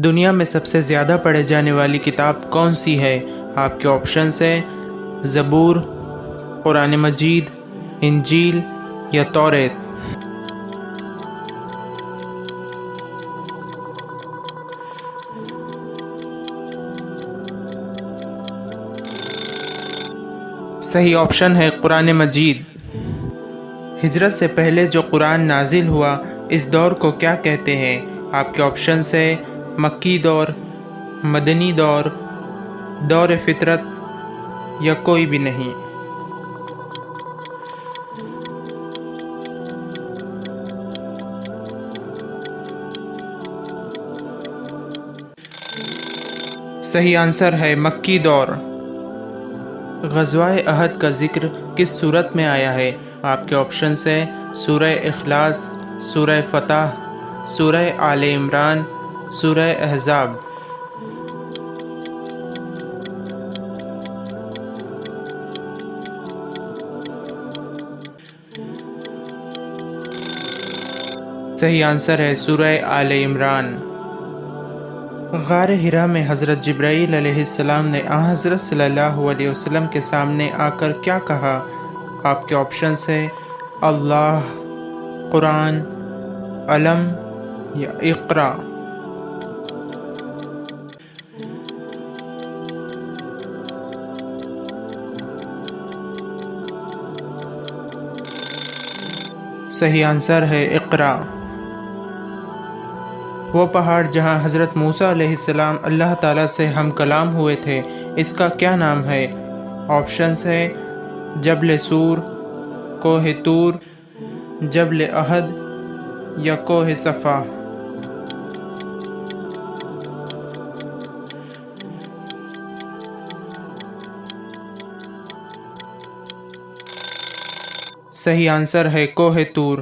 دنیا میں سب سے زیادہ پڑھے جانے والی کتاب کون سی ہے؟ آپ کے آپشنز ہیں زبور، قرآن مجید، انجیل یا توریت۔ صحیح آپشن ہے قرآن مجید۔ ہجرت سے پہلے جو قرآن نازل ہوا اس دور کو کیا کہتے ہیں؟ آپ کے آپشنز ہیں مکی دور، مدنی دور، دور فطرت یا کوئی بھی نہیں۔ صحیح آنسر ہے مکی دور۔ غزوہ احد کا ذکر کس صورت میں آیا ہے؟ آپ کے آپشنز ہیں سورہ اخلاص، سورہ فتح، سورہ آل عمران، سورہ احزاب۔ صحیح آنسر ہے سورہ آل عمران۔ غار حرا میں حضرت جبرائیل علیہ السلام نے حضرت صلی اللہ علیہ وسلم کے سامنے آ کر کیا کہا؟ آپ کے آپشنز ہیں اللہ، قرآن، علم یا اقرا۔ صحیح آنسر ہے اقرا۔ وہ پہاڑ جہاں حضرت موسیٰ علیہ السلام اللہ تعالیٰ سے ہم کلام ہوئے تھے اس کا کیا نام ہے؟ آپشنز ہے جبل سور، کوہ طور، جبل احد یا کوہ صفا۔ صحیح آنسر ہے کوہ طور۔